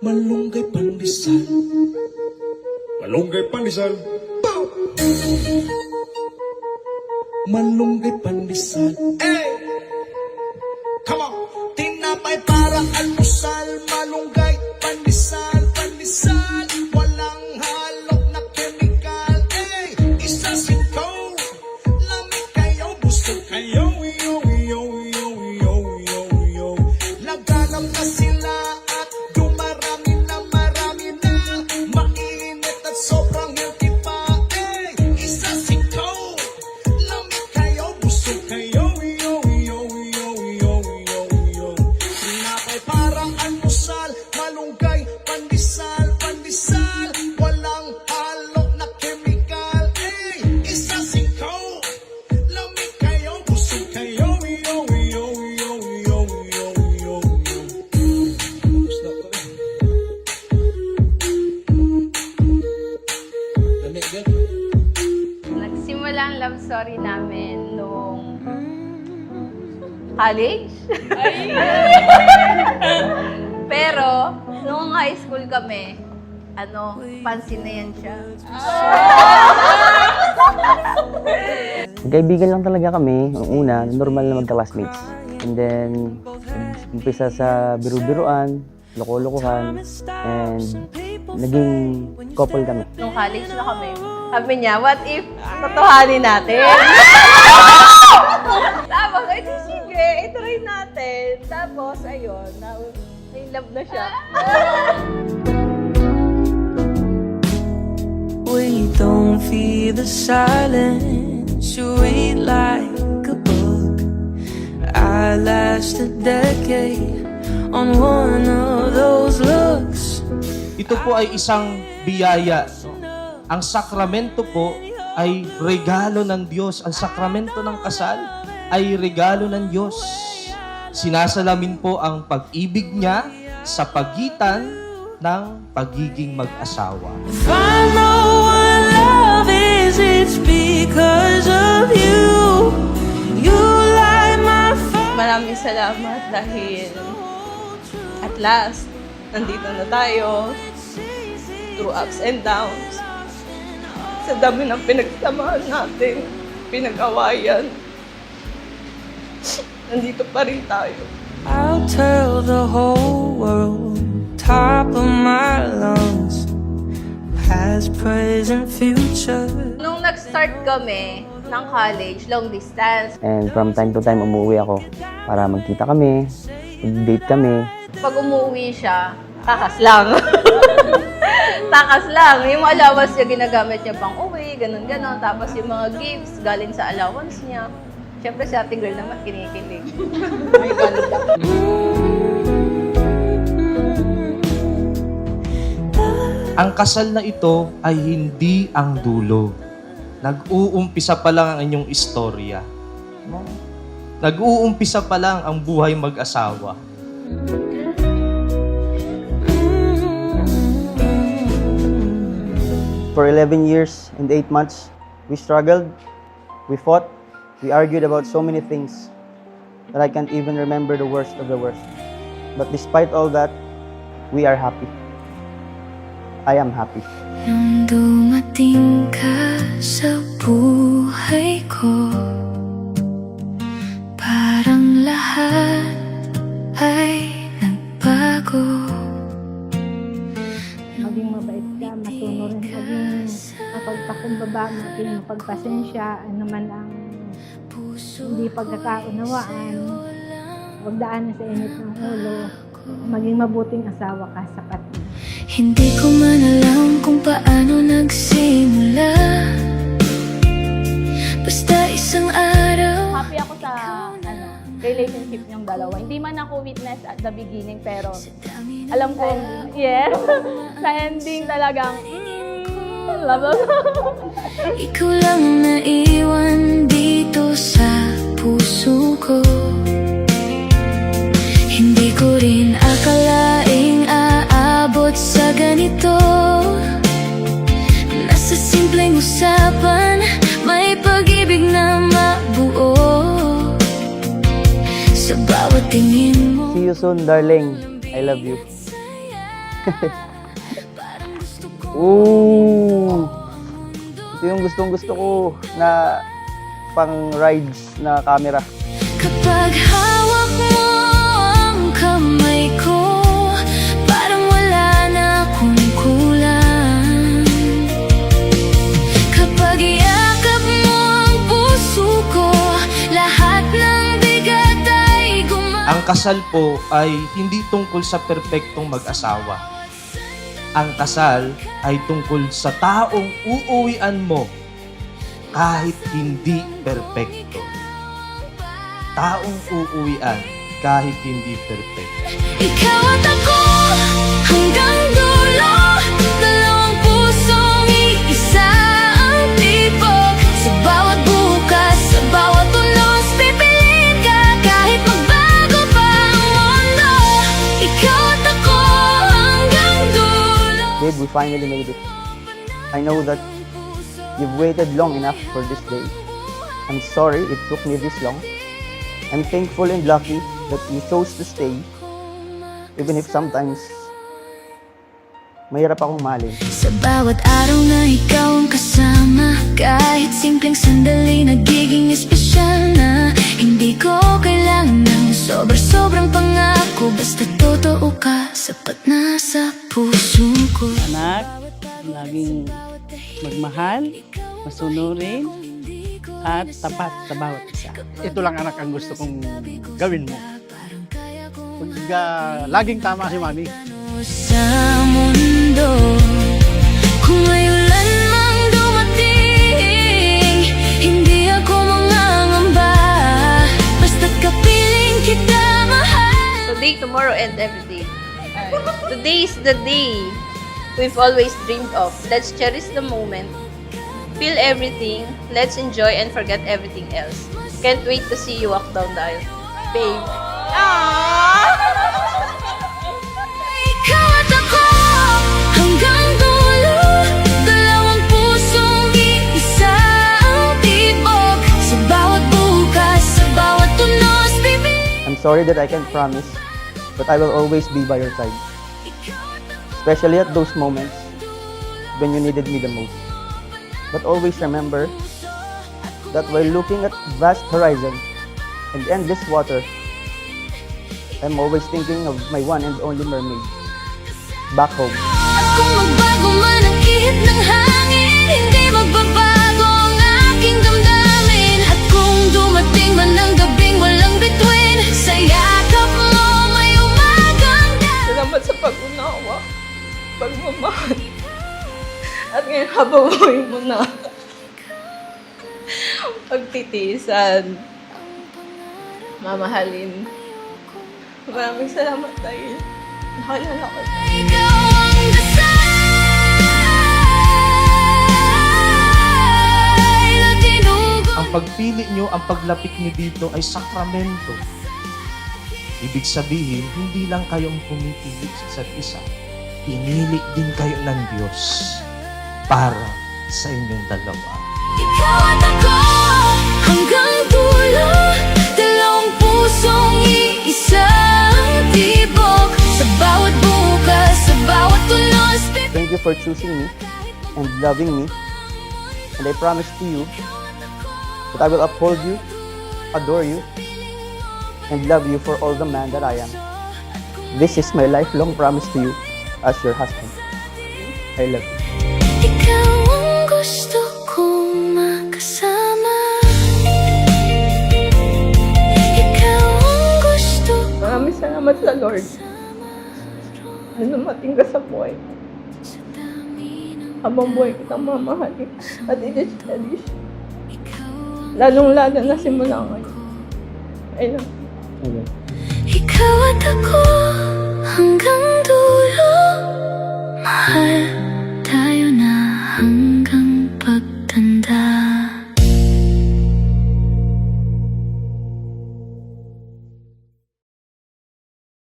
Malunggay pandesal. Malunggay pandesal. Malunggay pandesal. Hey! Come on! Tinapay para almusal. Malunggay pandesal, pandesal. Walang halok na chemical. Hey! Isa sikaw. Lamig kayo, busog kayo. Yo, yo, yo, yo, yo, yo. Laganap na sila at dumarami na marami na. Mainit at sobrang healthy pa. Hey! Isa sikaw. Lamig kayo, busog kayo. Yo, yo, yo, yo, yo, yo. Tinapay parang almusal. Malunggay, pandesal, pandesal. Walang halok na chemical. Hey! Isa sikaw. Lamig kayo, busog kayo. Yo, yo, yo, yo, yo, yo, yo. Nagsimula ang love story namin nung college. Pero, nung high school kami, pansin na yan siya. Magkaibigan lang talaga kami. Noong una, normal na magka-classmates. And then, umpisa sa biru-biruan, loko-lokohan, and naging couple kami. Nung college na kami, sabi niya, what if totohanin natin? Tapos, ay di sige, itry natin. Tapos, ayun, may love na siya. We don't fear the silence. You read like a book. I last a decade on one of those looks. Ito po ay isang biyaya. Ang sakramento po ay regalo ng Diyos. Ang sakramento ng kasal ay regalo ng Diyos. Sinasalamin po ang pag-ibig niya sa pagitan ng pagiging mag-asawa. If I know what love is, it's because of you. You light my fire. Maraming salamat dahil at last, nandito na tayo through ups and downs. Sa dami ng pinagsamahan natin, pinag-awayan, nandito pa rin tayo. I'll tell the whole world, top of my lungs, past, present, future. Nung nag-start kami ng college, long distance, And from time to time, umuwi ako para magkita kami, mag-date kami. pag umuwi siya, takas lang. Takas lang. Yung allowance niya, ginagamit niya pang uwi, ganun-ganon. Tapos yung mga gifts, galing sa allowance niya. Siyempre, si ate girl naman, kinikilig. May ganda. Ang kasal na ito ay hindi ang dulo. Nag-uumpisa pa lang ang inyong istorya. Nag-uumpisa pa lang ang buhay mag-asawa. For 11 years and 8 months, we struggled, we fought, we argued about so many things that I can't even remember the worst of the worst. But despite all that, we are happy. I am happy. Nung dumating ka sa buhay ko, parang lahat ay nagbago. Maging mabait ka, matuno rin maging mapagpakumbaba, maging mapagpasensya, ano man ang hindi pagkakaunawaan, huwag daanan sa init ng ulo, maging mabuting asawa ka sa kapatid. Hindi ko man alam kung paano nagsimula, basta isang araw. Happy ako sa relationship niyong dalawa. Hindi man ako witness at the beginning, pero alam ko, yes, sa ending talagang, love. Ikaw lang naiwan dito sa puso ko. Hindi ko rin akalaing aabot sa ganito. Nasa simpleng usapan, may pag-ibig na mabuo. Sa bawat tingin mo. See you you soon, darling. I love you. Ooh! Ito yung gustong-gusto ko na pang rides na camera. Kapag hawak mo ang kamay ko, parang wala na akong kulang. Kapag iyakap mo ang puso ko, lahat ng bigat ay Ang kasal po ay hindi tungkol sa perpektong mag-asawa. Ang kasal ay tungkol sa taong uuwian mo kahit hindi perpekto. Taong uuwian kahit hindi perpekto. Ikaw at ako hanggang dulo, dalawang pusong iisa ang tibok. Sa bawat bukas, sa bawat unos, pipiliin ka kahit magbago pa ang mundo. Ikaw at ako hanggang dulo. Babe, we finally made it. I know that you've waited long enough for this day. I'm sorry it took me this long. I'm thankful and lucky that you chose to stay, even if sometimes mahirap akong mahalin. Sa bawat araw na ikaw ang kasama, kahit simpleng sandali nagiging espesyal na. Hindi ko kailangan ng sobrang pangako, basta totoo ka, sapat na sa puso ko. Anak, laging magmahal, masunurin, at tapat sa bawat isa. Ito lang anak ang gusto kong gawin mo. Laging tama si mami. Sa mundo, kung may ulan mang dumating, hindi ako mangangamba, basta't kapiling kita mahal. Today, tomorrow, and every day. Today is the day we've always dreamed of. Let's cherish the moment. Feel everything. Let's enjoy and forget everything else. Can't wait to see you walk down the aisle. Babe. Ikaw at ako hanggang dulo, dalawang pusong iisa ang tibok. Sa bawat bukas, sa bawat tunos, bibig. I'm sorry that I can't promise, but I will always be by your side. Especially at those moments when you needed me the most. But always remember that while looking at vast horizon and endless water, I'm always thinking of my one and only mermaid, back home. At kung magbago man ang ihip ng hangin, hindi magbabago ang aking damdamin. At kung dumating man ang gabing walang bituin, sa yakap mo may umagang darating. Salamat sa pag-unawa, pagmamahal. At ngayon hababuhin mo na. Pagtitiisan. Mamahalin. Maraming salamat dahil nakalala ko. Ikaw ang dasay na tinugon. Ang pagpili nyo, ang paglapit nyo dito ay sakramento. Ibig sabihin, hindi lang kayong pumipili sa isa't isa. Pinili din kayo ng Diyos para sa inyong dalawa. Ikaw at ako hanggang dulo, dalawang pusong iisa ang tibok. Sa bawat bukas, sa bawat tulos, Thank you for choosing me and loving me. And I promise to you that I will uphold you, adore you, and love you for all the man that I am. This is my lifelong promise to you as your husband. I love you. ikaw ang gusto kong makasama. Ikaw ang gusto. Maraming salamat sa Lord. Na dumating ka sa buhay. Habang buhay kitang mamahalin at i-cherish. Lalong-lalo na simula ngayon. I love you. I love you. Ikaw at ako hanggang